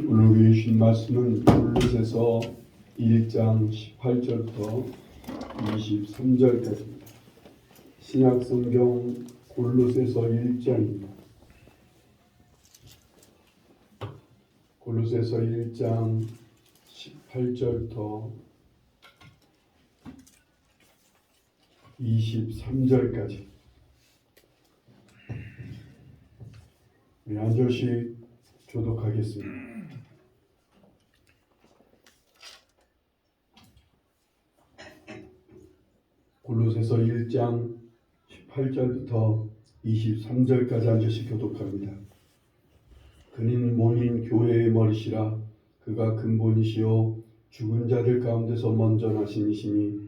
오늘 주신 말씀은 골로새서 1장 18절부터 23절까지입니다. 신약성경 골로새서 1장입니다. 골로새서 1장 18절부터 23절까지 우리 한 절씩 교독하겠습니다. 골로새서 1장 18절부터 23절까지 한 절씩 교독합니다. 그는 모인 교회의 머리시라. 그가 근본이시요 죽은 자들 가운데서 먼저 나신 이시니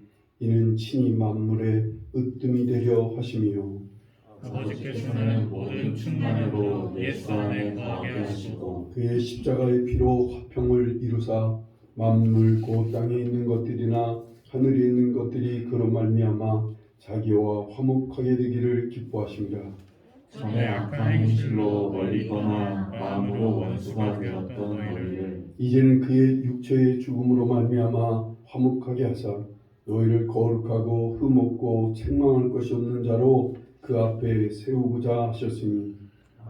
이는 친히 만물의 으뜸이 되려 하심이요 아버지께서는 모든 충만으로 예수 안에 거하게 하시고 그의 십자가의 피로 화평을 이루사 만물 곧 땅에 있는 것들이나 하늘에 있는 것들이 그로 말미암아 자기와 화목하게 되기를 기뻐하십니다. 전에 악한 행실로 멀리거나 마음으로 원수가 되었던 너희를 이제는 그의 육체의 죽음으로 말미암아 화목하게 하사 너희를 거룩하고 흠없고 책망할 것이 없는 자로 그 앞에 세우고자 하셨으니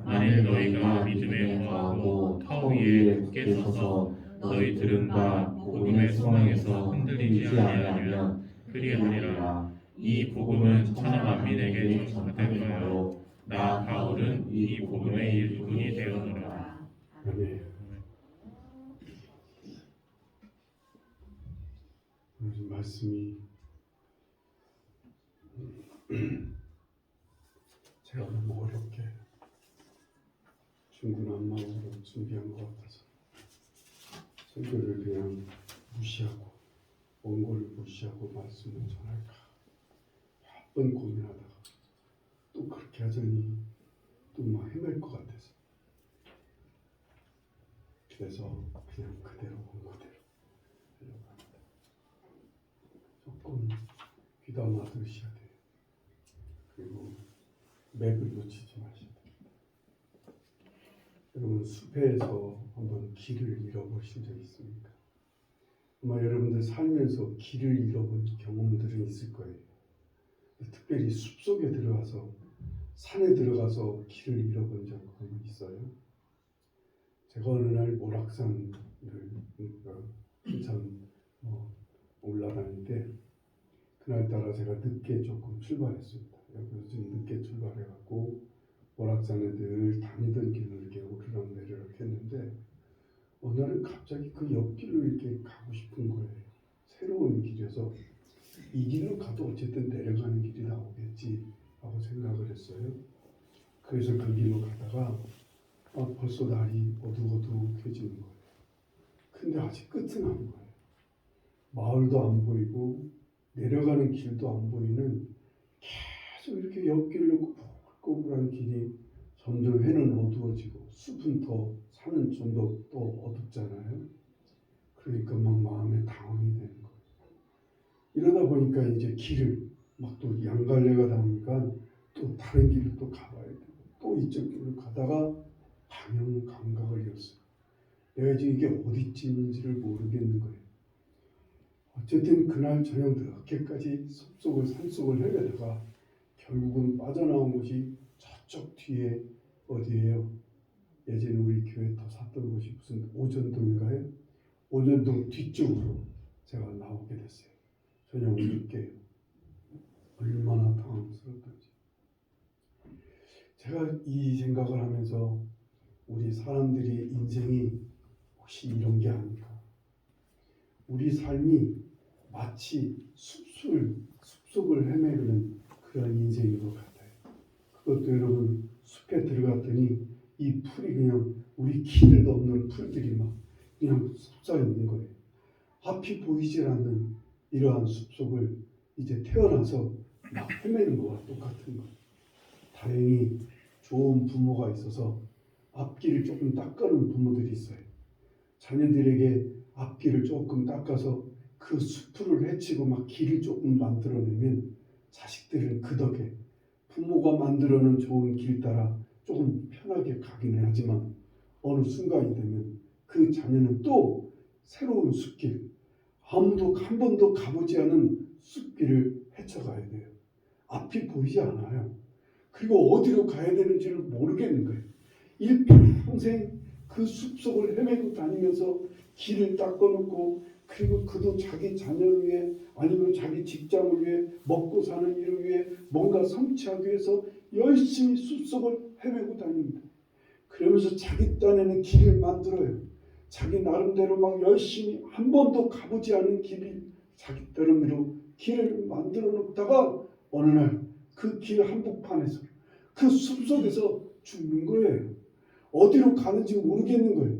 만일 너희가 믿음에 거하고 터 위에 굳게 서서 너희 들음과 복음의 소망에서 흔들리지 아니하면 그리하리라. 이 복음은 천하 만민에게 전파된 바요 나 바울은 이 복음의 일꾼이 되었노라. 아멘. 오늘 말씀이 제가 너무 어렵게 중구난 마음으로 준비한 것 같아서 설교를 그냥 무시하고 원고를 무시하고 말씀을 전할까 몇 번 고민하다가 또 그렇게 하자니 또 막 헤맬 것 같아서 그래서 그냥 그대로 원고대로 하려고 합니다. 조금 귀담아 들으셔야 돼요. 그리고 맥을 놓치지 마셔야 됩니다. 여러분 숲에서 한번 길을 잃어보신 적 있습니까? 아마 여러분들 살면서 길을 잃어본 경험들은 있을 거예요. 특별히 숲속에 들어가서 산에 들어가서 길을 잃어본 적 있어요? 제가 어느 날 모락산을 한참 올라다닐 때 그날따라 제가 늦게 조금 출발했습니다. 여기서 좀 늦게 출발해갖고 모락산에 늘 다니던 길로 이렇게 오르락내리락 했는데 어느 날은 갑자기 그 옆길로 이렇게 가고 싶은 거예요. 새로운 길에서 이 길로 가도 어쨌든 내려가는 길이 나오겠지 하고 생각을 했어요. 그래서 그 길로 가다가 벌써 날이 어둑어둑해지는 거예요. 근데 아직 끝은 안 보여요. 마을도 안 보이고 내려가는 길도 안 보이는 계속 이렇게 옆길로 꼬불꼬불한 길이 점점 해는 어두워지고 숲은 더 산은 좀 더 어둡잖아요. 그러니까 막 마음에 당황이 되는 거예요. 이러다 보니까 이제 길을 막 또 양갈래가 나오니까 또 다른 길을 또 가봐야 되고 또 이쪽 길을 가다가 방향 감각을 잃었어요. 내가 지금 이게 어디쯤인지를 모르겠는 거예요. 어쨌든 그날 저녁 늦게까지 숲속을 산속을 헤매다가 결국은 빠져나온 곳이 저쪽 뒤에 어디예요? 예전에 우리 교회 더 샀던 곳이 무슨 오전동인가요? 오전동 뒤쪽으로 제가 나오게 됐어요. 저녁 늦게. 얼마나 당황스럽던지. 제가 이 생각을 하면서 우리 사람들의 인생이 혹시 이런 게 아닐까? 우리 삶이 마치 숲속을 헤매는 그런 인생인 것 같아요. 그것도 여러분 숲에 들어갔더니 이 풀이 그냥 우리 길을 넘는 풀들이 막 그냥 솟아 있는 거예요. 앞이 보이질 않는 이러한 숲속을 이제 태어나서 막 헤매는 거와 똑같은 거예요. 다행히 좋은 부모가 있어서 앞길을 조금 닦아놓은 부모들이 있어요. 자녀들에게 앞길을 조금 닦아서 그 숲을 헤치고 막 길을 조금 만들어내면 자식들은 그 덕에 부모가 만들어놓은 좋은 길 따라 조금 편하게 가기는 하지만 어느 순간이 되면 그 자녀는 또 새로운 숲길, 아무도 한 번도 가보지 않은 숲길을 헤쳐가야 돼요. 앞이 보이지 않아요. 그리고 어디로 가야 되는지를 모르겠는 거예요. 일평생 그 숲속을 헤매고 다니면서 길을 닦아놓고, 그리고 그도 자기 자녀를 위해 아니면 자기 직장을 위해 먹고 사는 일을 위해 뭔가 성취하기 위해서 열심히 숲속을 헤매고 다닙니다. 그러면서 자기 딴에는 길을 만들어요. 자기 나름대로 막 열심히 한 번도 가보지 않은 길이 자기 나름대로 길을 만들어 놓다가 어느 날 그 길 한복판에서 그 숲속에서 죽는 거예요. 어디로 가는지 모르겠는 거예요.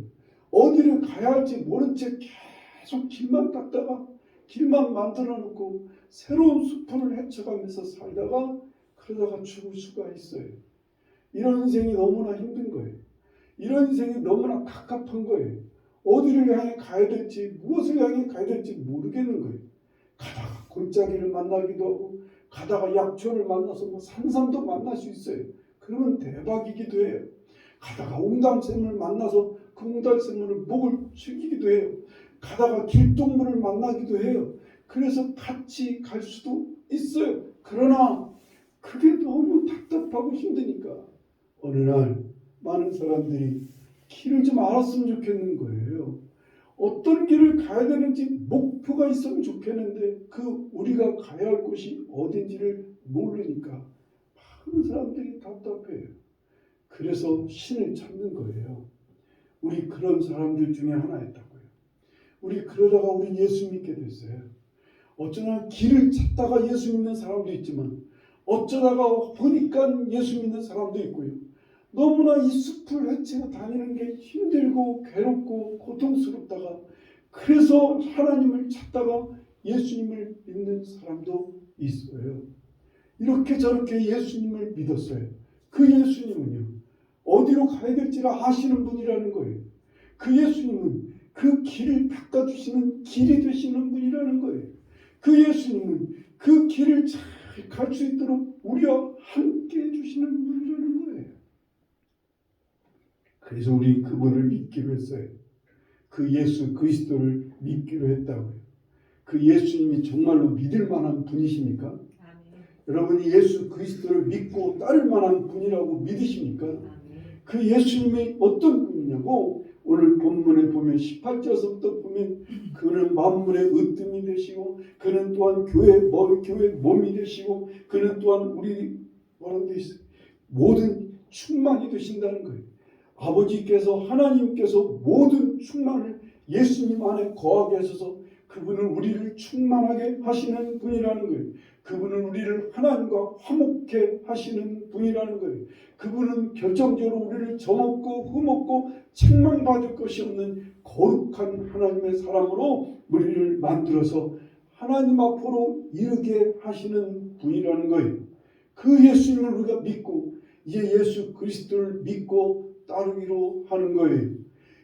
어디를 가야 할지 모른 채 계속 길만 닦다가 길만 만들어 놓고 새로운 숲을 헤쳐가면서 살다가 그러다가 죽을 수가 있어요. 이런 인생이 너무나 힘든 거예요. 이런 인생이 너무나 갑갑한 거예요. 어디를 향해 가야 될지, 무엇을 향해 가야 될지 모르겠는 거예요. 가다가 골짜기를 만나기도 하고, 가다가 약초를 만나서 뭐 산삼도 만날 수 있어요. 그러면 대박이기도 해요. 가다가 옹달샘을 만나서 그 옹달샘을 목을 숙이기도 해요. 가다가 길동물을 만나기도 해요. 그래서 같이 갈 수도 있어요. 그러나 그게 너무 답답하고 힘드니까 어느 날 많은 사람들이 길을 좀 알았으면 좋겠는 거예요. 어떤 길을 가야 되는지 목표가 있으면 좋겠는데 그 우리가 가야 할 곳이 어딘지를 모르니까 많은 사람들이 답답해요. 그래서 신을 찾는 거예요. 우리 그런 사람들 중에 하나였다고요. 우리 그러다가 우리 예수 믿게 됐어요. 어쩌나 길을 찾다가 예수 믿는 사람도 있지만 어쩌다가 보니까 예수 믿는 사람도 있고요. 너무나 이 숲을 헤치고 다니는 게 힘들고 괴롭고 고통스럽다가 그래서 하나님을 찾다가 예수님을 믿는 사람도 있어요. 이렇게 저렇게 예수님을 믿었어요. 그 예수님은요, 어디로 가야 될지를 아시는 분이라는 거예요. 그 예수님은 그 길을 닦아주시는 길이 되시는 분이라는 거예요. 그 예수님은 그 길을 잘 갈 수 있도록 우리와 함께 해주시는 분이라는 거예요. 그래서 우리 그분을 믿기로 했어요. 그 예수 그리스도를 믿기로 했다고요. 그 예수님이 정말로 믿을 만한 분이십니까? 아멘. 여러분이 예수 그리스도를 믿고 따를 만한 분이라고 믿으십니까? 아멘. 그 예수님이 어떤 분이냐고 오늘 본문에 보면 18절부터 보면 그는 만물의 으뜸이 되시고 그는 또한 교회 몸이 되시고 그는 또한 우리 뭐라고 되어 있어요? 모든 충만이 되신다는 거예요. 아버지께서 하나님께서 모든 충만을 예수님 안에 거하게 하셔서 그분은 우리를 충만하게 하시는 분이라는 거예요. 그분은 우리를 하나님과 화목해 하시는 분이라는 거예요. 그분은 결정적으로 우리를 정없고 흠없고 책망받을 것이 없는 거룩한 하나님의 사람으로 우리를 만들어서 하나님 앞으로 이르게 하시는 분이라는 거예요. 그 예수님을 우리가 믿고 이제 예수 그리스도를 믿고 따르기로 하는 거예요.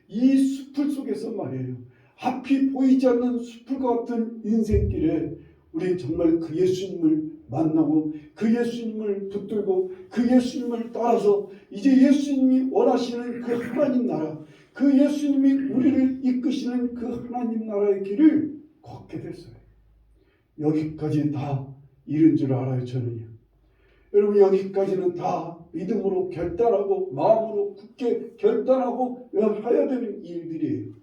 이 숲을 속에서 말이에요. 앞이 보이지 않는 숲을 같은 인생길에 우리는 정말 그 예수님을 만나고 그 예수님을 붙들고 그 예수님을 따라서 이제 예수님이 원하시는 그 하나님 나라, 그 예수님이 우리를 이끄시는 그 하나님 나라의 길을 걷게 됐어요. 여기까지 다 이른 줄 알아요, 저는요. 여러분 여기까지는 다 믿음으로 결단하고 마음으로 굳게 결단하고 하야 되는 일들이에요.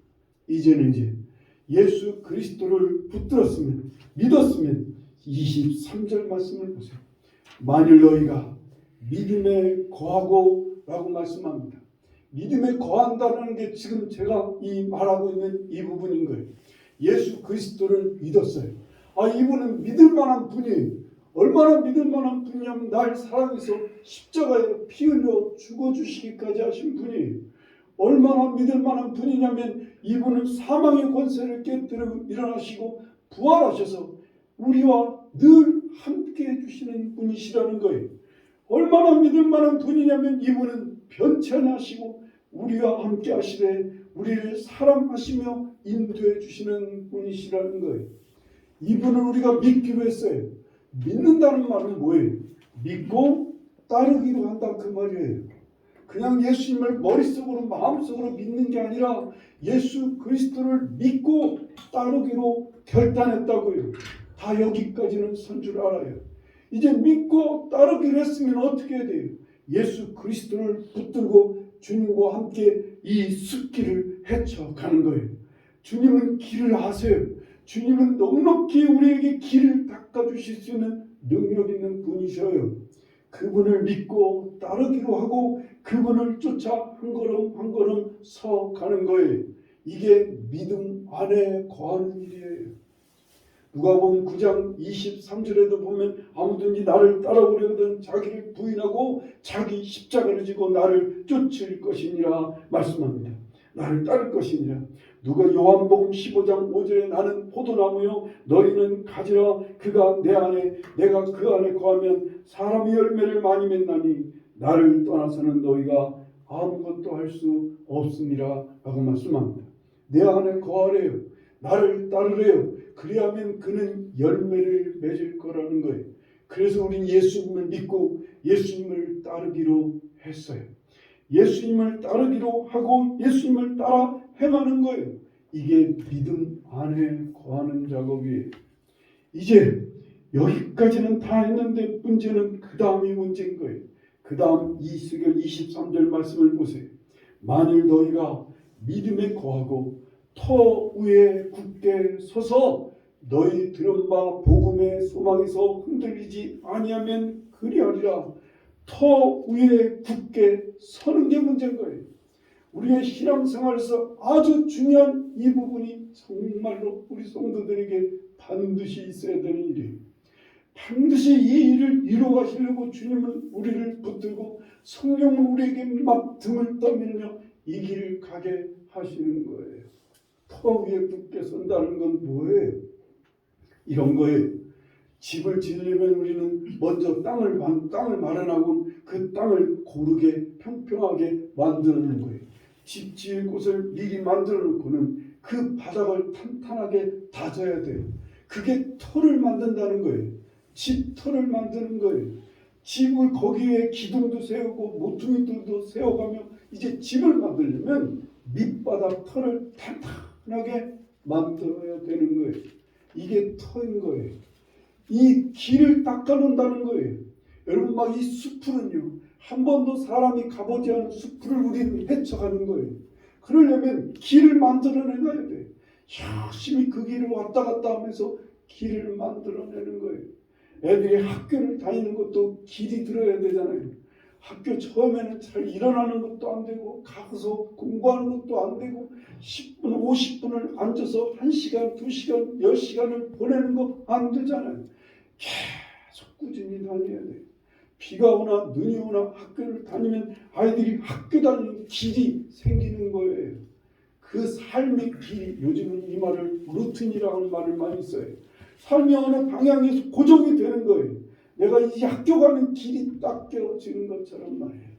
이제는 이제 예수 그리스도를 붙들었으면 믿었으면 23절 말씀을 보세요. 만일 너희가 믿음에 거하고 라고 말씀합니다. 믿음에 거한다는 게 지금 제가 이 말하고 있는 이 부분인 거예요. 예수 그리스도를 믿었어요. 이분은 믿을 만한 분이에요. 얼마나 믿을 만한 분이냐면 날 사랑해서 십자가에 피 흘려 죽어주시기까지 하신 분이에요. 얼마나 믿을 만한 분이냐면 이분은 사망의 권세를 깨뜨리고 일어나시고 부활하셔서 우리와 늘 함께 해주시는 분이시라는 거예요. 얼마나 믿을 만한 분이냐면 이분은 변치 않으시고 우리와 함께 하시되 우리를 사랑하시며 인도해 주시는 분이시라는 거예요. 이분을 우리가 믿기로 했어요. 믿는다는 말은 뭐예요? 믿고 따르기로 한다 그 말이에요. 그냥 예수님을 머릿속으로 마음속으로 믿는 게 아니라 예수 그리스도를 믿고 따르기로 결단했다고요. 다 여기까지는 선 줄 알아요. 이제 믿고 따르기로 했으면 어떻게 해야 돼요? 예수 그리스도를 붙들고 주님과 함께 이 숲길을 헤쳐가는 거예요. 주님은 길을 아세요. 주님은 넉넉히 우리에게 길을 닦아주실 수 있는 능력 있는 분이셔요. 그분을 믿고 따르기로 하고 그분을 쫓아 한 걸음 한 걸음 서가는 거예요. 이게 믿음 안에 거하는 일이에요. 누가복음 9장 23절에도 보면 아무든지 나를 따라오려거든 자기를 부인하고 자기 십자가를 지고 나를 쫓을 것이니라 말씀합니다. 나를 따를 것이니라. 누가 요한복음 15장 5절에 나는 포도나무요 너희는 가지라 그가 내 안에 내가 그 안에 거하면 사람이 열매를 많이 맺나니 나를 떠나서는 너희가 아무것도 할 수 없으니라 라고 말씀합니다. 내 안에 거하래요. 나를 따르래요. 그리하면 그는 열매를 맺을 거라는 거예요. 그래서 우린 예수님을 믿고 예수님을 따르기로 했어요. 예수님을 따르기로 하고 예수님을 따라 행하는 거예요. 이게 믿음 안에 거하는 작업이에요. 이제 여기까지는 다 했는데 문제는 그 다음이 문제인 거예요. 그 다음 이스겔 23절 말씀을 보세요. 만일 너희가 믿음에 거하고 터 위에 굳게 서서 너희 들은 바 복음의 소망에서 흔들리지 아니하면 그리하리라. 터 위에 굳게 서는 게 문제인 거예요. 우리의 신앙생활에서 아주 중요한 이 부분이 정말로 우리 성도들에게 반드시 있어야 되는 일이에요. 반드시 이 일을 이루어가시려고 주님은 우리를 붙들고 성령은 우리에게 막 등을 떠밀며 이 길을 가게 하시는 거예요. 터 위에 굳게 선다는 건 뭐예요? 이런 거예요. 집을 지으려면 우리는 먼저 땅을 마련하고 그 땅을 고르게 평평하게 만드는 거예요. 집 지을 곳을 미리 만들어 놓고는 그 바닥을 탄탄하게 다져야 돼요. 그게 터를 만든다는 거예요. 집 터를 만드는 거예요. 집을 거기에 기둥도 세우고 모퉁이들도 세워가며 이제 집을 만들려면 밑바닥 터를 탄탄하게 만들어야 되는 거예요. 이게 터인 거예요. 이 길을 닦아놓는다는 거예요. 여러분 막 이 숲풀은요 한 번도 사람이 가보지 않은 숲풀을 우리는 헤쳐가는 거예요. 그러려면 길을 만들어내야 돼. 열심히 그 길을 왔다 갔다 하면서 길을 만들어내는 거예요. 애들이 학교를 다니는 것도 길이 들어야 되잖아요. 학교 처음에는 잘 일어나는 것도 안 되고 가서 공부하는 것도 안 되고 10분 50분을 앉아서 1시간 2시간 10시간을 보내는 거 안 되잖아요. 계속 꾸준히 다녀야 돼요. 비가 오나 눈이 오나 학교를 다니면 아이들이 학교 다니는 길이 생기는 거예요. 그 삶의 길이, 요즘은 이 말을 루틴이라는 말을 많이 써요. 삶이 어느 방향에서 고정이 되는 거예요. 내가 이제 학교 가는 길이 닦여지는 것처럼 말이에요.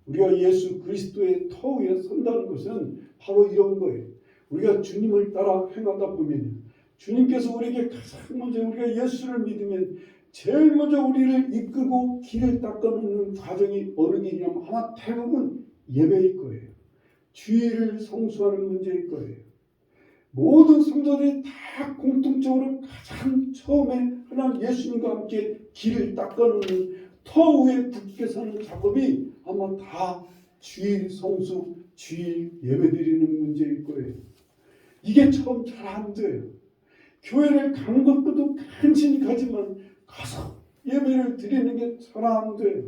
우리가 예수 그리스도의 터 위에 선다는 것은 바로 이런 거예요. 우리가 주님을 따라 행하다 보면 주님께서 우리에게 가장 먼저 우리가 예수를 믿으면 제일 먼저 우리를 이끌고 길을 닦아놓는 과정이 어느 길이냐면 아마 대부분 예배일 거예요. 주일을 성수하는 문제일 거예요. 모든 성도들이 다 공통적으로 가장 처음에 하나님 예수님과 함께 길을 닦아놓는 터 위에 굳게 서는 작업이 아마 다 주일 성수, 주일 예배드리는 문제일 거예요. 이게 처음 잘 안 돼요. 교회를 가는 것도 간신히 가지만 가서 예배를 드리는 게 잘 안 돼요.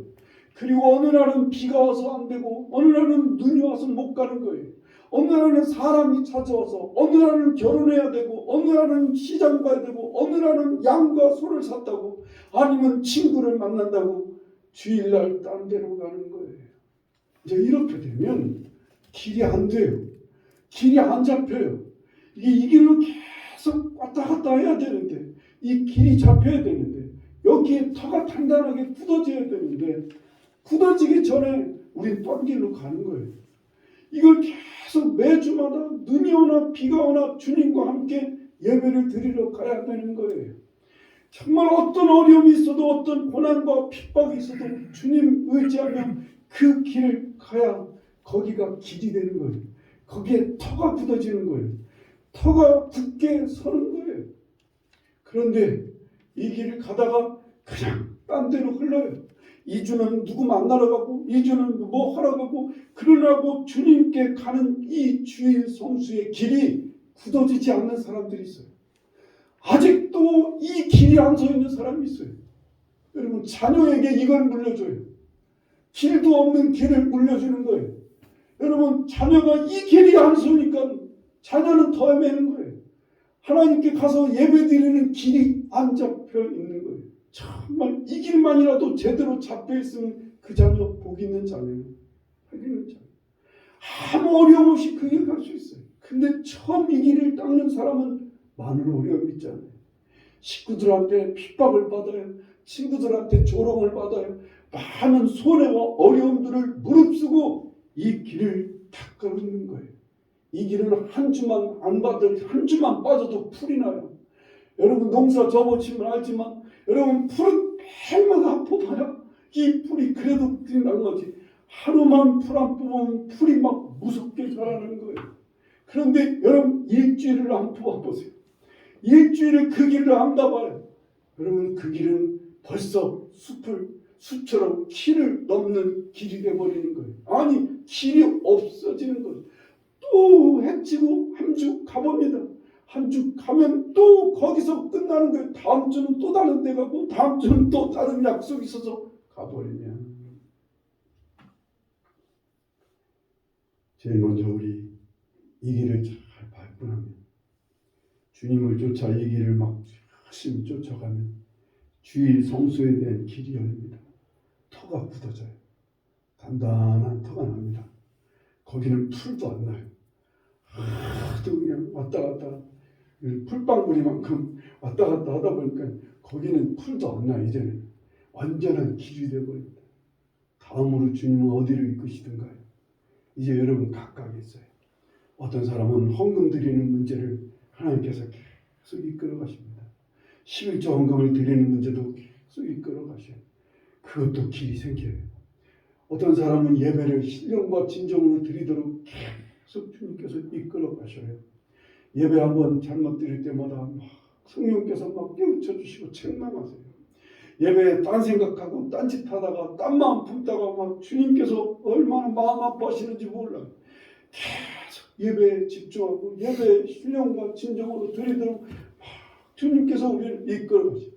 그리고 어느 날은 비가 와서 안 되고 어느 날은 눈이 와서 못 가는 거예요. 어느 날은 사람이 찾아와서 어느 날은 결혼해야 되고 어느 날은 시장 가야 되고 어느 날은 양과 소를 샀다고 아니면 친구를 만난다고 주일날 딴 데로 가는 거예요. 이제 이렇게 되면 길이 안 돼요. 길이 안 잡혀요. 이 길로 계속 왔다 갔다 해야 되는데 이 길이 잡혀야 되는데 여기에 터가 단단하게 굳어져야 되는데 굳어지기 전에 우린 딴 길로 가는 거예요. 이걸 계속 매주마다 눈이 오나 비가 오나 주님과 함께 예배를 드리러 가야 되는 거예요. 정말 어떤 어려움이 있어도 어떤 고난과 핍박이 있어도 주님 의지하며 그 길을 가야 거기가 길이 되는 거예요. 거기에 터가 굳어지는 거예요. 터가 굳게 서는 거예요. 그런데 이 길을 가다가 그냥 딴 데로 흘러요. 이주는 누구 만나러 가고, 이주는 뭐 하러 가고, 그러라고 주님께 가는 이 주의 성수의 길이 굳어지지 않는 사람들이 있어요. 아직도 이 길이 안 서 있는 사람이 있어요. 여러분, 자녀에게 이걸 물려줘요. 길도 없는 길을 물려주는 거예요. 여러분, 자녀가 이 길이 안 서니까 자녀는 더 헤매는 거예요. 하나님께 가서 예배드리는 길이 안 잡혀 있는 거예요. 정말 이 길만이라도 제대로 잡혀 있으면 그 자녀, 복 있는 자녀예요. 복 있는 자녀. 아무 어려움 없이 그 길 갈 수 있어요. 근데 처음 이 길을 닦는 사람은 많은 어려움이 있잖아요. 식구들한테 핍박을 받아요. 친구들한테 조롱을 받아요. 많은 손해와 어려움들을 무릅쓰고 이 길을 닦아놓는 거예요. 이 길을 한 주만 안 받아도, 한 주만 빠져도 풀이 나요. 여러분, 농사 접어치면 알지만 여러분, 풀은 매일마다 뽑아야 이 풀이 그래도 난 거지. 하루만 풀 안 뽑으면 풀이 막 무섭게 자라는 거예요. 그런데 여러분, 일주일을 안 뽑아보세요. 일주일을 그 길을 안 가봐요. 여러분, 그 길은 벌써 숲처럼 길을 넘는 길이 돼버리는 거예요. 아니, 길이 없어지는 거예요. 또 해치고 한 주 가봅니다. 한 주 가면 또 거기서 끝나는 거예요. 다음 주는 또 다른 데 가고, 다음 주는 또 다른 약속이 있어서 가버리면. 제일 먼저 우리 이 길을 잘 밟고 나면, 주님을 쫓아 이 길을 막 열심히 쫓아가면 주의 성소에 대한 길이 열립니다. 터가 굳어져요. 단단한 터가 납니다. 거기는 풀도 안 나요. 하도 그냥 왔다 갔다 풀방울이만큼 왔다 갔다 하다 보니까 거기는 풀도 안 나요. 이제는 완전한 길이 되어버립니다. 다음으로 주님은 어디로 이끄시던가요? 이제 여러분 각각 있어요. 어떤 사람은 헌금 드리는 문제를 하나님께서 계속 이끌어 가십니다. 11조 헌금을 드리는 문제도 계속 이끌어 가셔요. 그것도 길이 생겨요. 어떤 사람은 예배를 신령과 진정으로 드리도록 계속 주님께서 이끌어 가셔요. 예배 한번 잘못 드릴 때마다 막 성령께서 막 깨우쳐 주시고 책망하세요. 예배에 딴 생각하고 딴짓 하다가 딴 마음 품다가 막 주님께서 얼마나 마음 아파하시는지 몰라요. 계속 예배에 집중하고 예배에 신령과 진정으로 드리도록 막 주님께서 우리를 이끌어 가셔요.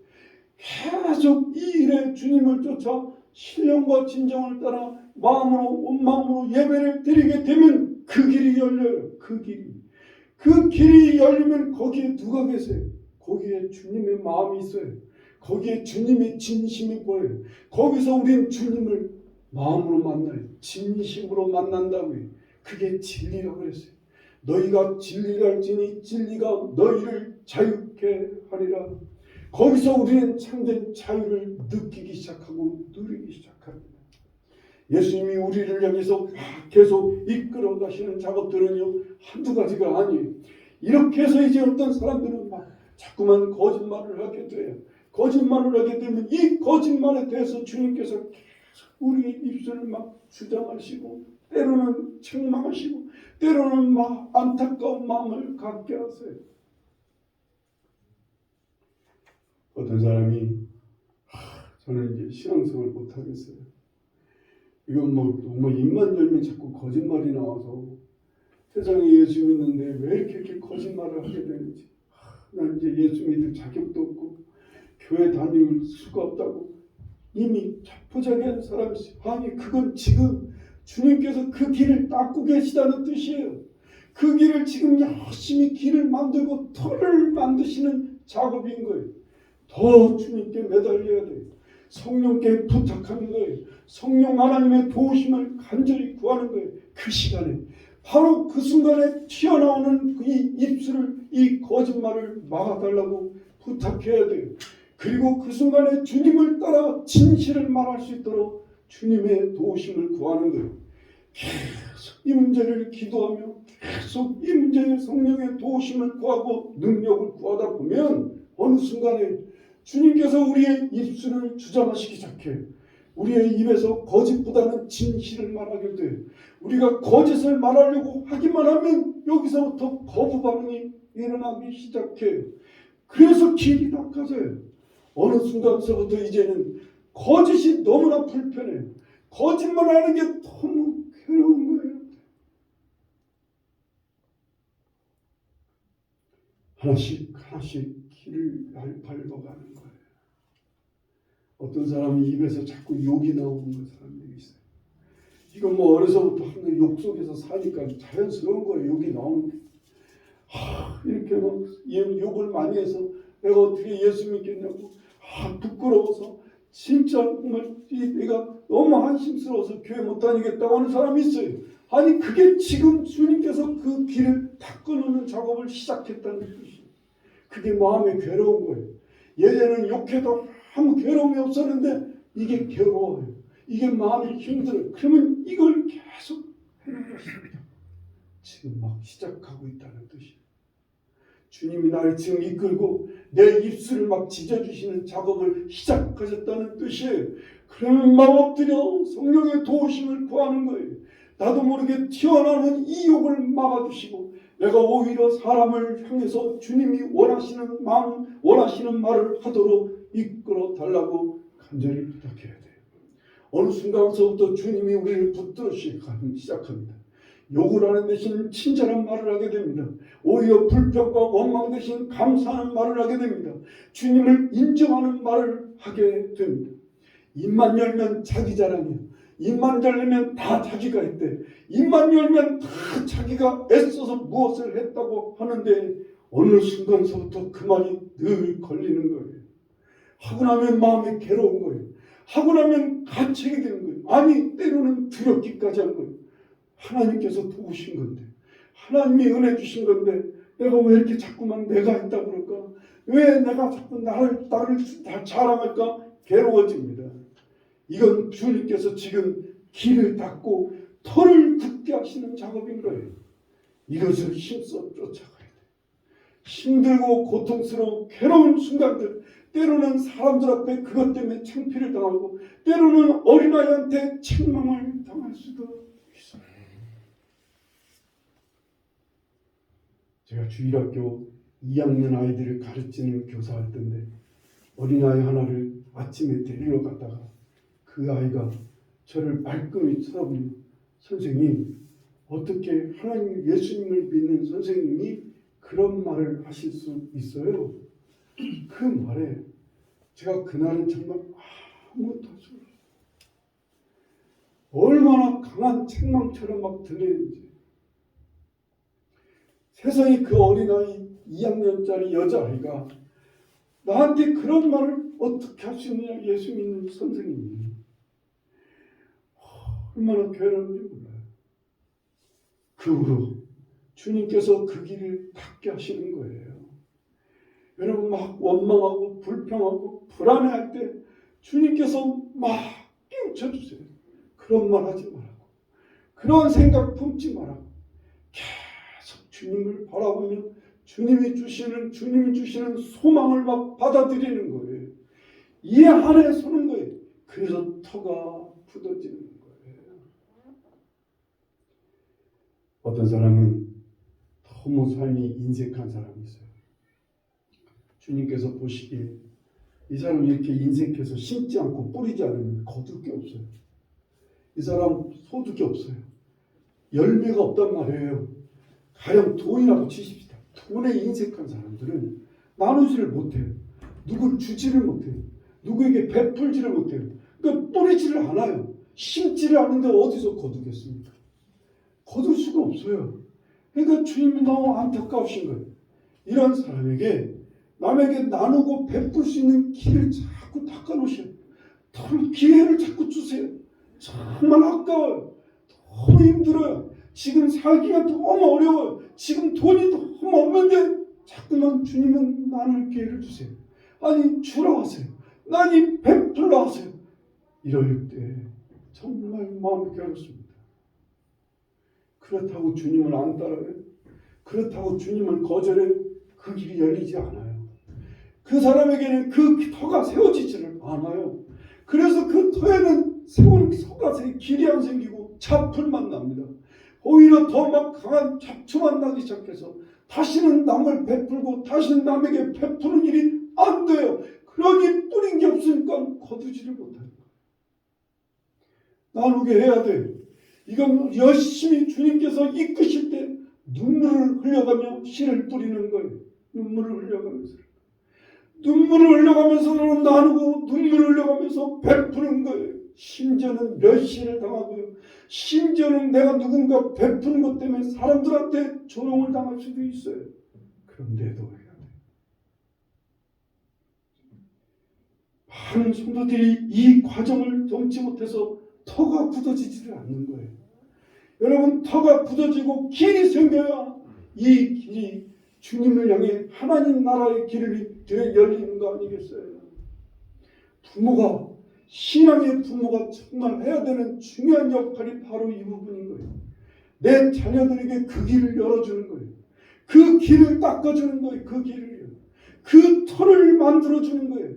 계속 이 일에 주님을 쫓아 신령과 진정을 따라 마음으로 온 마음으로 예배를 드리게 되면 그 길이 열려요. 그 길이 열리면 거기에 누가 계세요? 거기에 주님의 마음이 있어요. 거기에 주님의 진심이 보여요. 거기서 우리는 주님을 마음으로 만나요. 진심으로 만난다고요. 그게 진리라고 그랬어요. 너희가 진리를 알지니 진리가 너희를 자유케 하리라. 거기서 우리는 참된 자유를 느끼기 시작하고 누리기 시작합니다. 예수님이 우리를 향해서 계속 이끌어 가시는 작업들은요, 한두 가지가 아니에요. 이렇게 해서 이제 어떤 사람들은 막 자꾸만 거짓말을 하게 돼요. 거짓말을 하게 되면 이 거짓말에 대해서 주님께서 계속 우리의 입술을 막 주장하시고, 때로는 책망하시고, 때로는 막 안타까운 마음을 갖게 하세요. 어떤 사람이 저는 이제 신앙생활을 못하겠어요. 이건 뭐 입만 열면 자꾸 거짓말이 나와서 세상에 예수 믿는데 왜 이렇게 거짓말을 하게 되는지. 난 이제 예수 믿을 자격도 없고 교회 다닐 수가 없다고 이미 자포자기한 사람이 있어요. 아니, 그건 지금 주님께서 그 길을 닦고 계시다는 뜻이에요. 그 길을 지금 열심히 길을 만들고 터를 만드시는 작업인 거예요. 더 주님께 매달려야 돼요. 성령께 부탁하는 거예요. 성령 하나님의 도우심을 간절히 구하는 거예요. 그 시간에 바로 그 순간에 튀어나오는 이 입술을, 이 거짓말을 막아달라고 부탁해야 돼요. 그리고 그 순간에 주님을 따라 진실을 말할 수 있도록 주님의 도우심을 구하는 거예요. 계속 이 문제를 기도하며 계속 이 문제에 성령의 도우심을 구하고 능력을 구하다 보면 어느 순간에 주님께서 우리의 입술을 주장하시기 시작해요. 우리의 입에서 거짓보다는 진실을 말하게 돼. 우리가 거짓을 말하려고 하기만 하면 여기서부터 거부 반응이 일어나기 시작해요. 그래서 길이 닦아져요. 어느 순간서부터 이제는 거짓이 너무나 불편해요. 거짓말하는 게 너무 괴로운 거예요. 하나씩 길을 밟아가는 거예요. 어떤 사람이 입에서 자꾸 욕이 나오는 사람들이 있어요. 이건 뭐 어려서부터 항상 욕 속에서 사니까 자연스러운 거예요. 욕이 나오는 게. 이렇게 막 욕을 많이 해서 내가 어떻게 예수 믿겠냐고. 부끄러워서 진짜 정말 내가 너무 한심스러워서 교회 못 다니겠다고 하는 사람이 있어요. 아니 그게 지금 주님께서 그 길을 닦아놓는 작업을 시작했다는 뜻이에요. 그게 마음에 괴로운 거예요. 예전에는 욕해도 아무 괴로움이 없었는데 이게 괴로워요. 이게 마음이 힘들어요. 그러면 이걸 계속 해나갔습니다. 지금 막 시작하고 있다는 뜻이에요. 주님이 나를 지금 이끌고 내 입술을 막 찢어주시는 작업을 시작하셨다는 뜻이에요. 그러면 막 엎드려 성령의 도우심을 구하는 거예요. 나도 모르게 튀어나오는 이 욕을 막아주시고 내가 오히려 사람을 향해서 주님이 원하시는 마음, 원하시는 말을 하도록 이끌어 달라고 간절히 부탁해야 돼요. 어느 순간서부터 주님이 우리를 붙들어 시작합니다. 욕을 하는 대신 친절한 말을 하게 됩니다. 오히려 불평과 원망 대신 감사하는 말을 하게 됩니다. 주님을 인정하는 말을 하게 됩니다. 입만 열면 자기 자랑이에요. 입만 열면 다 자기가 했대. 입만 열면 다 자기가 애써서 무엇을 했다고 하는데 어느 순간서부터 그 말이 늘 걸리는 거예요. 하고 나면 마음이 괴로운 거예요. 하고 나면 가책이 되는 거예요. 아니 때로는 두렵기까지 한 거예요. 하나님께서 도우신 건데, 하나님이 은혜 주신 건데 내가 왜 이렇게 자꾸만 내가 했다 그럴까? 왜 내가 자꾸 나를 자랑할까? 괴로워집니다. 이건 주님께서 지금 길을 닦고 터를 굳게 하시는 작업인 거예요. 이것을 힘써 쫓아가야 돼요. 힘들고 고통스러운 괴로운 순간들, 때로는 사람들 앞에 그것 때문에 창피를 당하고 때로는 어린아이한테 책망을 당할 수도 있어요. 제가 주일학교 2학년 아이들을 가르치는 교사할 때인데 어린아이 하나를 아침에 데리러 갔다가 그 아이가 저를 말끔히 쳐다보며 선생님, 어떻게 하나님 예수님을 믿는 선생님이 그런 말을 하실 수 있어요? 그 말에 제가 그날은 정말 아무것도 할 수 없어요. 얼마나 강한 책망처럼 막 들리는지. 세상에 그 어린아이 2학년짜리 여자아이가 나한테 그런 말을 어떻게 할 수 있느냐, 예수 믿는 선생님이. 얼마나 괴로운지 몰라요. 그 후로 주님께서 그 길을 닦게 하시는 거예요. 여러분 막 원망하고 불평하고 불안해할 때 주님께서 막 깨우쳐주세요. 그런 말 하지 말라고. 그런 생각 품지 말라고. 계속 주님을 바라보며 주님이 주시는 소망을 막 받아들이는 거예요. 이 안에 서는 거예요. 그래서 터가 굳어지는 거예요. 어떤 사람은 너무 삶이 인색한 사람이 있어요. 주님께서 보시기에 이 사람이 이렇게 인색해서 심지 않고 뿌리지 않으면 거둘 게 없어요. 이 사람 소득이 없어요. 열매가 없단 말이에요. 가령 돈이라고 치십시다. 돈에 인색한 사람들은 나누지를 못해요. 누굴 주지를 못해요. 누구에게 베풀지를 못해요. 그러니까 뿌리지를 않아요. 심지를 않는데 어디서 거두겠습니까? 거둘 수가 없어요. 그러니까 주님이 너무 안타까우신 거예요. 이런 사람에게 남에게 나누고 베풀 수 있는 길을 자꾸 닦아놓으셔요. 기회를 자꾸 주세요. 정말 아까워요. 너무 힘들어요. 지금 살기가 너무 어려워요. 지금 돈이 너무 없는데 자꾸만 주님은 나눌 기회를 주세요. 아니 주라 하세요. 아니 베풀라 하세요. 이럴 때 정말 마음이 괴롭습니다. 그렇다고 주님을 안 따라요. 그렇다고 주님을 거절해. 그 길이 열리지 않아요. 그 사람에게는 그 터가 세워지지를 않아요. 그래서 그 터에는 세운 속가에 길이 안 생기고 잡풀만 납니다. 오히려 더 막 강한 잡초만 나기 시작해서 다시는 남을 베풀고 다시는 남에게 베푸는 일이 안 돼요. 그러니 뿌린 게 없으니까 거두지를 못하는 거예요. 나누게 해야 돼요. 이건 열심히 주님께서 이끄실 때 눈물을 흘려가며 씨를 뿌리는 거예요. 눈물을 흘려가면서. 눈물을 흘려가면서 나누고 눈물을 흘려가면서 베푸는 거예요. 심지어는 멸시를 당하고요. 심지어는 내가 누군가 베푸는 것 때문에 사람들한테 조롱을 당할 수도 있어요. 그런데도 해야 돼요. 많은 성도들이 이 과정을 넘지 못해서 터가 굳어지지를 않는 거예요. 여러분, 터가 굳어지고 길이 생겨야 이 길이 주님을 향해 하나님 나라의 길을 열리는 거 아니겠어요? 부모가, 신앙의 부모가 정말 해야 되는 중요한 역할이 바로 이 부분인 거예요. 내 자녀들에게 그 길을 열어주는 거예요. 그 길을 닦아주는 거예요. 그 길을요. 그 터를 만들어주는 거예요.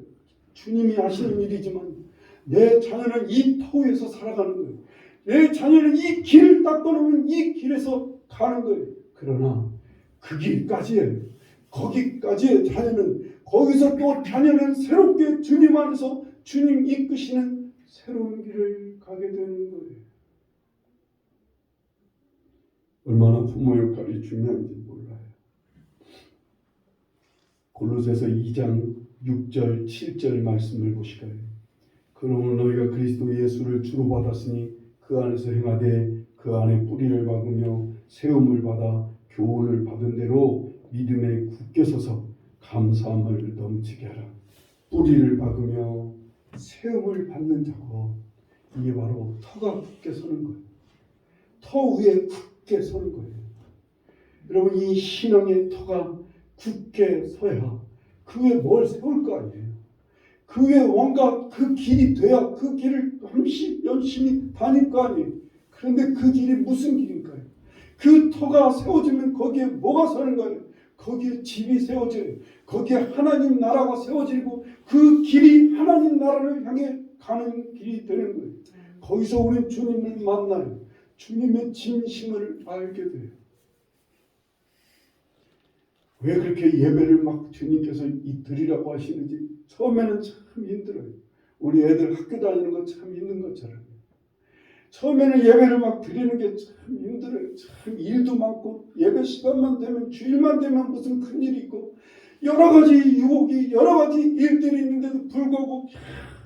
주님이 하시는 일이지만 내 자녀는 이 터 위에서 살아가는 거예요. 내 자녀는 이 길을 닦아놓으면 이 길에서 가는 거예요. 그러나 그 길까지예요. 거기까지의 자녀는, 거기서 또 자녀는 새롭게 주님 안에서 주님 이끄시는 새로운 길을 가게 되는 거예요. 얼마나 부모 역할이 중요한지 몰라요. 골로새서 2장 6절 7절 말씀을 보시까요. 그러므로 너희가 그리스도 예수를 주로 받았으니 그 안에서 행하되 그 안에 뿌리를 박으며 세움을 받아 교훈을 받은 대로 믿음에 굳게 서서 감사함을 넘치게 하라. 뿌리를 박으며 세움을 받는 작업, 이게 바로 터가 굳게 서는 거예요. 터 위에 굳게 서는 거예요. 여러분, 이 신앙의 터가 굳게 서야 그 위에 뭘 세울 거 아니에요. 그 위에 뭔가 그 길이 돼야 그 길을 열심히 다닐 거 아니에요. 그런데 그 길이 무슨 길인가요? 그 터가 세워지면 거기에 뭐가 서는 거예요? 거기에 집이 세워져요. 거기에 하나님 나라가 세워지고 그 길이 하나님 나라를 향해 가는 길이 되는 거예요. 거기서 우리는 주님을 만나요. 주님의 진심을 알게 돼요. 왜 그렇게 예배를 막 주님께서 드리라고 하시는지 처음에는 참 힘들어요. 우리 애들 학교 다니는 거 참 힘든 것처럼. 처음에는 예배를 막 드리는 게 참 힘들어요. 참 일도 많고 예배 시간만 되면 주일만 되면 무슨 큰일이 있고 여러 가지 유혹이 여러 가지 일들이 있는데도 불구하고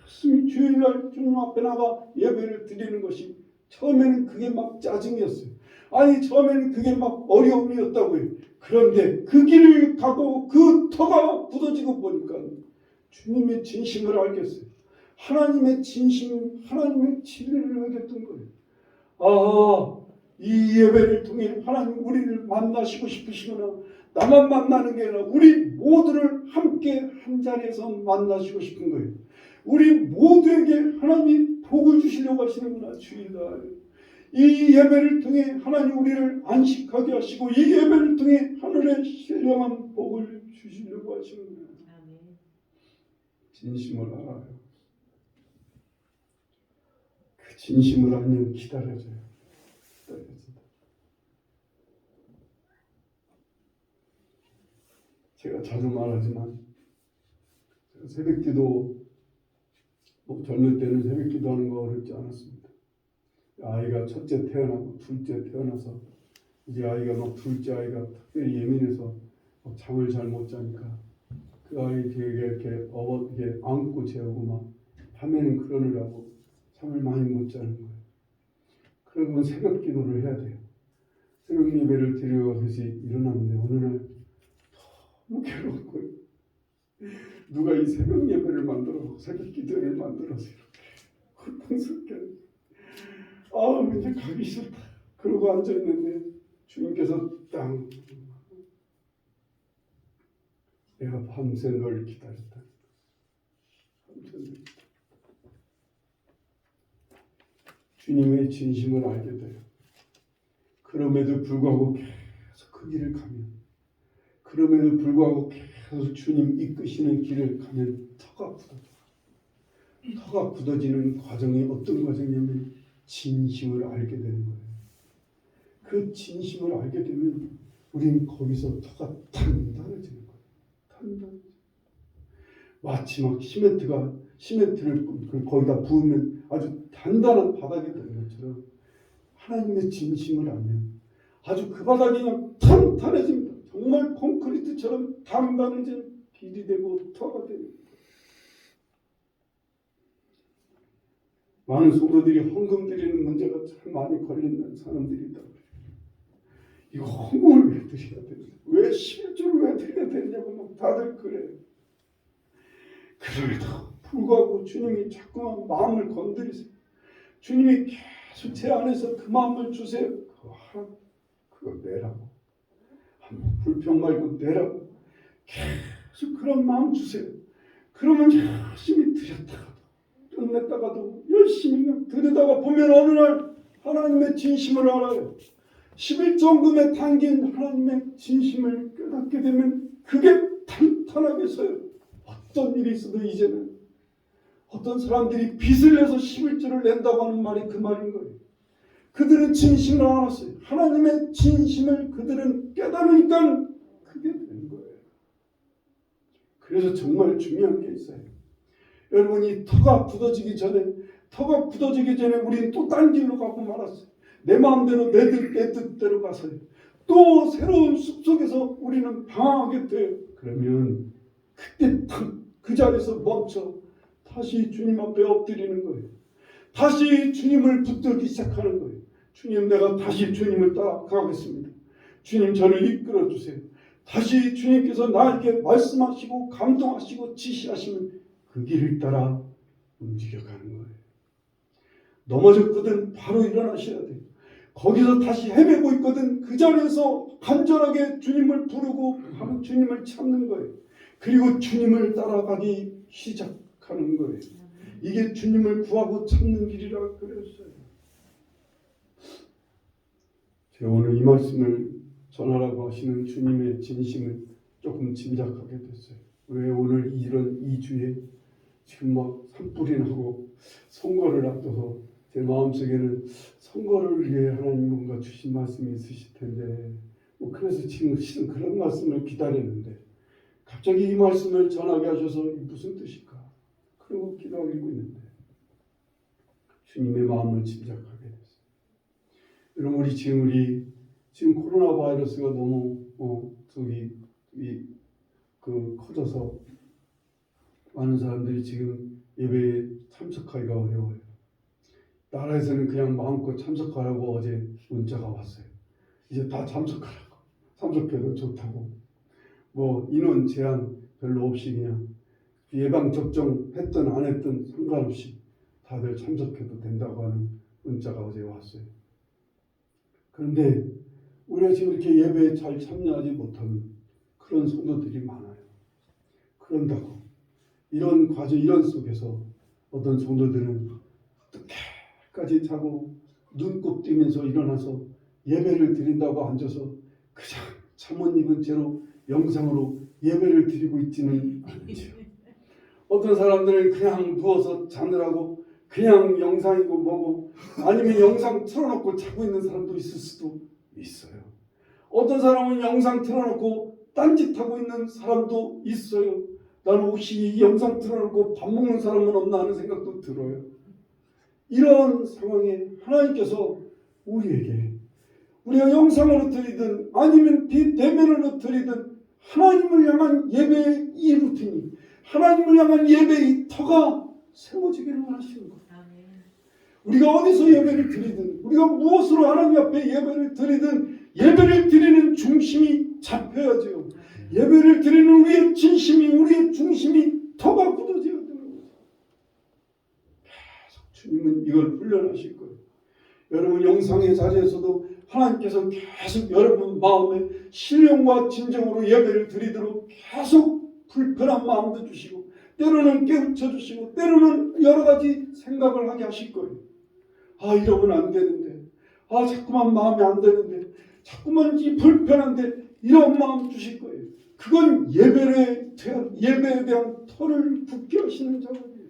열심히 주일날 주님 앞에 나가 예배를 드리는 것이 처음에는 그게 막 짜증이었어요. 아니 처음에는 그게 막 어려움이었다고요. 그런데 그 길을 가고 그 터가 굳어지고 보니까 주님의 진심을 알겠어요. 하나님의 진심, 하나님의 진리를 알겠던 거예요. 아, 이 예배를 통해 하나님 우리를 만나시고 싶으시구나. 나만 만나는 게 아니라 우리 모두를 함께 한 자리에서 만나시고 싶은 거예요. 우리 모두에게 하나님이 복을 주시려고 하시는구나. 주일날 이 예배를 통해 하나님 우리를 안식하게 하시고 이 예배를 통해 하늘의 신령한 복을 주시려고 하시는구나. 진심을 알아요. 그 진심을 알면 기다려져요. 기다려진다. 제가 자주 말하지만 새벽기도 젊을 때는 새벽기도 하는 거 어렵지 않았습니다. 아이가 첫째 태어나고 둘째 태어나서 이제 아이가 막 둘째 아이가 특별히 예민해서 잠을 잘 못 자니까 그 아이 되게 이렇게 안고 재우고 막 밤에는 그러느라고 잠을 많이 못 자는 거예요. 그러면 새벽 기도를 해야 돼요. 새벽 예배를 드리러 가서 일어났는데 어느 날 너무 괴로운 거예요. 누가 이 새벽 예배를 만들어 새벽 기도를 만들어서 이렇게 고통스럽게 이제 가기 싫다. 그러고 앉아있는데 주님께서 땅 내가 밤새 널 기다렸다. 밤새 널 기다렸다. 주님의 진심을 알게 돼요. 그럼에도 불구하고 계속 그 길을 가면, 그럼에도 불구하고 계속 주님 이끄시는 길을 가면 터가 굳어져요. 터가 굳어지는 과정이 어떤 과정이냐면 진심을 알게 되는 거예요. 그 진심을 알게 되면 우리는 거기서 터가 단단해지는 거예요. 단단해지는. 마치 막 시멘트를 거기다 부으면 아주 단단한 바닥이 되는 것처럼 하나님의 진심을 알면 아주 그 바닥이 그냥 탄탄해집니다. 정말 콘크리트처럼 단단해진 빌이 되고 터가 됩니다. 많은 성도들이 헌금 드리는 문제가 참 많이 걸리는 사람들이 있다고 그래요. 이거 헌금을 왜 드려야 되냐? 왜 11조를 왜 드려야 되냐고 막 다들 그래요. 그럼에도 불구하고 주님이 자꾸만 마음을 건드리세요. 주님이 계속 제 안에서 그 마음을 주세요. 그거 하라. 그거 내라고. 한번 불평 말고 내라고. 계속 그런 마음 주세요. 그러면 열심히 드렸다가도 끝냈다가도 열심히 드리다가 보면 어느 날 하나님의 진심을 알아요. 11조금에 담긴 하나님의 진심을 깨닫게 되면 그게 탄탄하게 서요. 어떤 일이 있어도 이제는 어떤 사람들이 빚을 내서 11조를 낸다고 하는 말이 그 말인 거예요. 그들은 진심을 알았어요. 하나님의 진심을 그들은 깨달으니까 그게 되는 거예요. 그래서 정말 중요한 게 있어요. 여러분이 터가 굳어지기 전에 우리는 또 딴 길로 가고 말았어요. 내 마음대로 내 뜻대로 가서요. 또 새로운 숲속에서 우리는 방황하게 돼요. 그러면 그때 그 자리에서 멈춰 다시 주님 앞에 엎드리는 거예요. 다시 주님을 붙들기 시작하는 거예요. 주님, 내가 다시 주님을 따라가겠습니다. 주님, 저를 이끌어 주세요. 다시 주님께서 나에게 말씀하시고 감동하시고 지시하시면 그 길을 따라 움직여가는 거예요. 넘어졌거든 바로 일어나셔야 돼요. 거기서 다시 헤매고 있거든 그 자리에서 간절하게 주님을 부르고 주님을 찾는 거예요. 그리고 주님을 따라가기 시작하는 거예요. 이게 주님을 구하고 찾는 길이라 그랬어요. 제가 오늘 이 말씀을 전하라고 하시는 주님의 진심을 조금 짐작하게 됐어요. 왜 오늘 이 주에 지금 막 산불이 나고 선거를 앞둬서 제 마음속에는 선거를 위해 하나님 뭔가 주신 말씀이 있으실 텐데 그래서 지금 실은 그런 말씀을 기다리는데 갑자기 이 말씀을 전하게 하셔서 이 무슨 뜻일까? 그러고 기도하고 있는데 주님의 마음을 짐작하게 됐어요. 여러분 우리 지금 코로나 바이러스가 너무 커져서 많은 사람들이 지금 예배에 참석하기가 어려워요. 나라에서는 그냥 마음껏 참석하라고 어제 문자가 왔어요. 이제 다 참석하라고. 참석해도 좋다고. 인원 제한 별로 없이 그냥 예방 접종 했든 안 했든 상관없이 다들 참석해도 된다고 하는 문자가 어제 왔어요. 그런데 우리가 지금 이렇게 예배에 잘 참여하지 못하는 그런 성도들이 많아요. 그런다고 이런 과정, 이런 속에서 어떤 성도들은 늦게까지 자고 눈곱 뜨면서 일어나서 예배를 드린다고 앉아서 그냥 잠옷 입은 채로 영상으로 예배를 드리고 있지는 않죠. 어떤 사람들은 그냥 누워서 자느라고 그냥 영상이고 뭐고 아니면 영상 틀어놓고 자고 있는 사람도 있을 수도 있어요. 어떤 사람은 영상 틀어놓고 딴짓하고 있는 사람도 있어요. 나는 혹시 이 영상 틀어놓고 밥 먹는 사람은 없나 하는 생각도 들어요. 이런 상황에 하나님께서 우리가 영상으로 드리든 아니면 대면으로 드리든 하나님을 향한 예배의 이 루틴이 하나님을 향한 예배의 터가 세워지기를 원하시는 거예요. 우리가 어디서 예배를 드리든 우리가 무엇으로 하나님 앞에 예배를 드리든 예배를 드리는 중심이 잡혀야죠. 예배를 드리는 우리의 중심이 터가 굳어져야 되는 거예요. 계속 주님은 이걸 훈련하실 거예요. 여러분 영상의 자리에서도 하나님께서 계속 여러분 마음에 신령과 진정으로 예배를 드리도록 계속 불편한 마음도 주시고 때로는 깨우쳐 주시고 때로는 여러 가지 생각을 하게 하실 거예요. 이러면 안 되는데 자꾸만 마음에 안 되는데 자꾸만 이 불편한데 이런 마음 주실 거예요. 그건 예배에 대한 터를 굳게 하시는 작업이에요.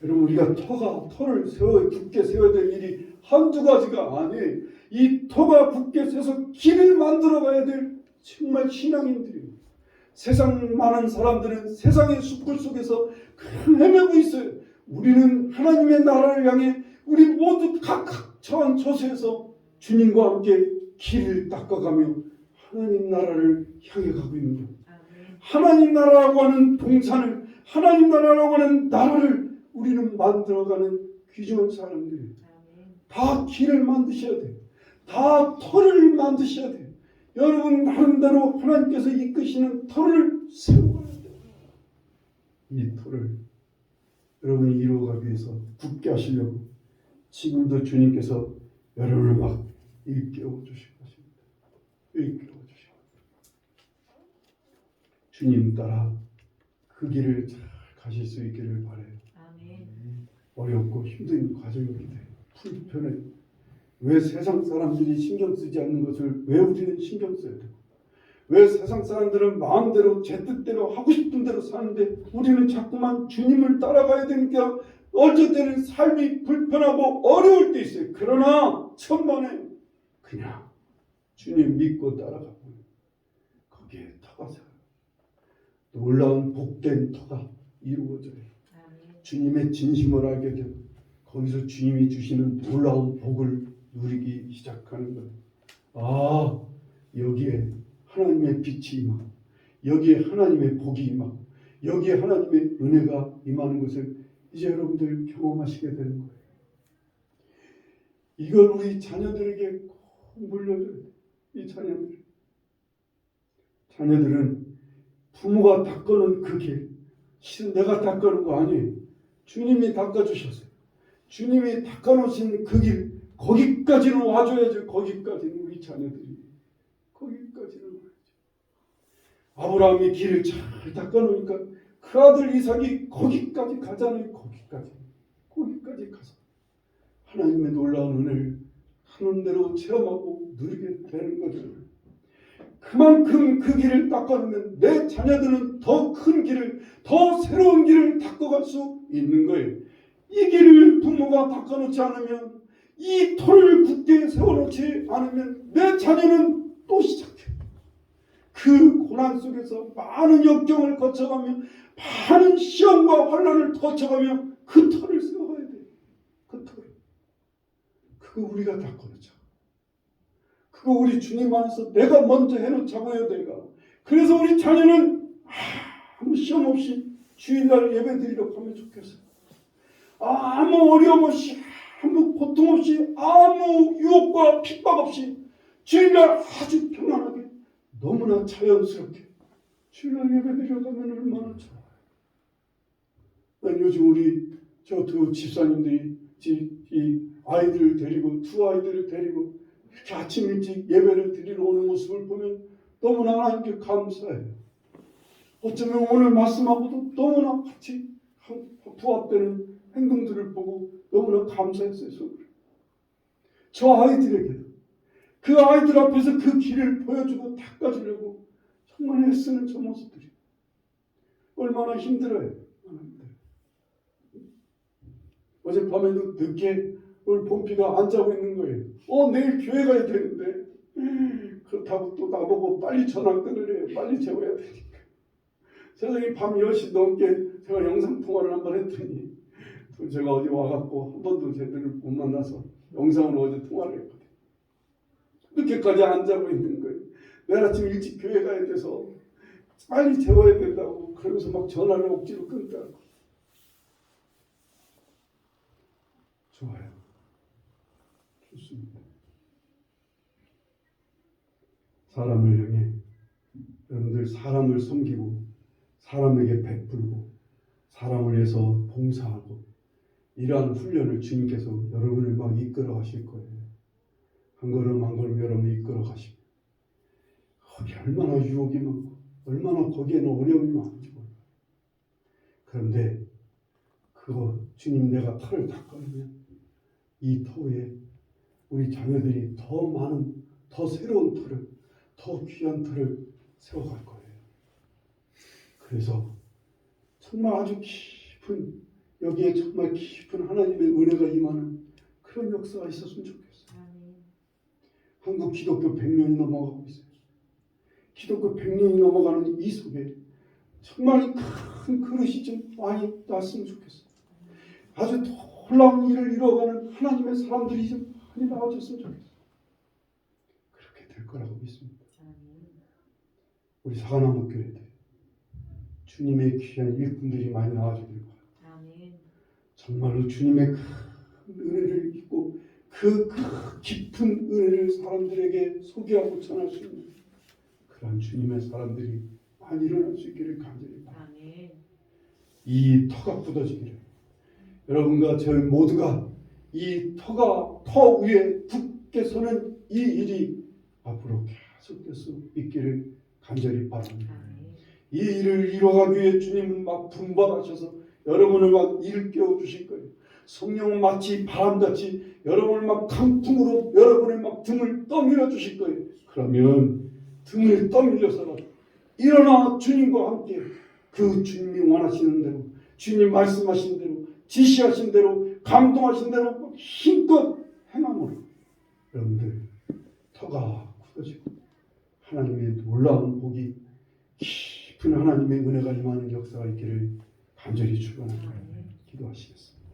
여러분 우리가 터를 굳게 세워야 될 일이 한두 가지가 아니에요. 이 터가 굳게 서서 길을 만들어 가야 될 정말 신앙인들입니다. 세상 많은 사람들은 세상의 숲을 속에서 헤매고 있어요. 우리는 하나님의 나라를 향해 우리 모두 각각 처한 처소에서 주님과 함께 길을 닦아가며 하나님 나라를 향해 가고 있는 거예요. 하나님 나라라고 하는 동산을, 하나님 나라라고 하는 나라를 우리는 만들어가는 귀중한 사람들이에요. 다 길을 만드셔야 돼요. 다 터를 만드셔야 돼요. 여러분 나름대로 하나님께서 이끄시는 터를 세워야 돼요. 이 터를 여러분이 이루어가기 위해서 굳게 하시려고 지금도 주님께서 여러분을 막 일깨워 주실 것입니다. 일깨워 주시고 주님 따라 그 길을 잘 가실 수 있기를 바라요. 어렵고 힘든 과정이기도 해요. 불편해. 왜 세상 사람들이 신경 쓰지 않는 것을 왜 우리는 신경 써야 되고, 왜 세상 사람들은 마음대로 제 뜻대로 하고 싶은 대로 사는데 우리는 자꾸만 주님을 따라가야 되니까 어쩔 때는 삶이 불편하고 어려울 때 있어요. 그러나 천만에 그냥 주님 믿고 따라가고 거기에 터가 살아요. 놀라운 복된 터가 이루어져요. 주님의 진심을 알게 되고 거기서 주님이 주시는 놀라운 복을 누리기 시작하는 거예요. 아, 여기에 하나님의 빛이 임하고 여기에 하나님의 복이 임하고 여기에 하나님의 은혜가 임하는 것을 이제 여러분들 경험하시게 되는 거예요. 이걸 우리 자녀들에게 꼭 물려줘야 돼요. 이 자녀들은 부모가 닦아놓은 그 길, 실은 내가 닦아놓은 거 아니에요. 주님이 닦아주셨어요. 주님이 닦아놓으신 그 길, 거기까지는 와줘야죠. 거기까지는 우리 자녀들이 거기까지는 와야죠. 아브라함이 길을 잘 닦아놓으니까 그 아들 이삭이 거기까지 가잖아요. 거기까지 가서 하나님의 놀라운 은혜를 하는 대로 체험하고 누리게 되는 거죠. 그만큼 그 길을 닦아놓으면 내 자녀들은 더 큰 길을, 더 새로운 길을 닦아갈 수 있는 거예요. 이 길을 부모가 닦아놓지 않으면, 이 터를 굳게 세워놓지 않으면 내 자녀는 또 시작해요. 그 고난 속에서 많은 역경을 거쳐가며 많은 시험과 환난을 거쳐가며 그 터를 세워가야 돼요. 그 터를. 그거 우리가 닦아놓자. 그거 우리 주님 안에서 내가 먼저 해놓자고요. 내가. 그래서 우리 자녀는 아무 시험 없이 주일날 예배 드리려고 하면 좋겠어요. 아무 어려움 없이, 아무 고통 없이, 아무 유혹과 핍박 없이 주일날 아주 평안하게 너무나 자연스럽게 주일날 예배 드리려고 하면 얼마나 좋아요. 난 요즘 우리 저 두 집사님들이 이 아이들을 데리고, 두 아이들을 데리고 이렇게 아침 일찍 예배를 드리러 오는 모습을 보면 너무나 하나님께 감사해요. 어쩌면 오늘 말씀하고도 너무나 같이 부합되는 행동들을 보고 너무나 감사했어요. 저 아이들에게도 그 아이들 앞에서 그 길을 보여주고 닦아주려고 정말 애쓰는 저 모습들이 얼마나 힘들어요. 어젯밤에도 늦게 우리 봄비가 안 자고 있는 거예요. 내일 교회 가야 되는데 그렇다고 또 나보고 빨리 전화 끊으래요. 빨리 재워야 되니까. 세상에 밤 10시 넘게 제가 영상통화를 한번 했더니 제가 어디 와갖고 한 번도 제대로 못 만나서 영상으로 어제 통화를 했거든요. 늦게까지 안 자고 있는 거예요. 내일 아침 일찍 교회 가야 돼서 빨리 재워야 된다고 그러면서 막 전화를 억지로 끊더라고. 좋아요. 좋습니다. 사람을 향해 여러분들 사람을 섬기고 사람에게 베풀고 사람을 위해서 봉사하고 이러한 훈련을 주님께서 여러분을 막 이끌어 가실 거예요. 한 걸음 한 걸음 여러분을 이끌어 가시고 거기 얼마나 유혹이 많고 얼마나 거기에는 어려움이 많은지 몰라요. 그런데 그거 주님 내가 터를 닦아내면 이 터 위에 우리 자녀들이 더 많은 더 새로운 터를 더 귀한 터를 세워갈 거예요. 그래서 정말 아주 깊은 여기에 정말 깊은 하나님의 은혜가 임하는 그런 역사가 있었으면 좋겠어요. 한국 기독교 100년이 넘어가고 있어요. 기독교 100년이 넘어가는 이 속에 정말 큰 그릇이 좀 많이 났으면 좋겠어요. 아주 놀라운 일을 이뤄가는 하나님의 사람들이 좀 많이 나와줬으면 좋겠어요. 그렇게 될 거라고 믿습니다. 우리 사과나무 교회들 주님의 귀한 일꾼들이 많이 나와주길 바랍니다. 정말로 주님의 큰 은혜를 입고 그 깊은 은혜를 사람들에게 소개하고 전할 수 있는 그런 주님의 사람들이 많이 일어날 수 있기를 간절히 바랍니다. 이 터가 굳어지기를 여러분과 저희 모두가 이 터 위에 굳게 서는 이 일이 앞으로 계속될 수 있기를 간절히 바랍니다. 이 일을 이뤄가기 위해 주님은 막 분발하셔서 여러분을 막 일깨워 주실 거예요. 성령은 마치 바람같이 여러분을 막 강풍으로 여러분의 막 등을 떠밀어 주실 거예요. 그러면 등을 떠밀려서라도 일어나 주님과 함께 그 주님이 원하시는 대로 주님 말씀하신 대로 지시하신 대로 감동하신 대로 힘껏 행함으로 여러분들 터가 굳어지고 하나님의 놀라운 복이 깊은 하나님의 은혜가 임하는 역사가 있기를 간절히 축원합니다. 기도하시겠습니다.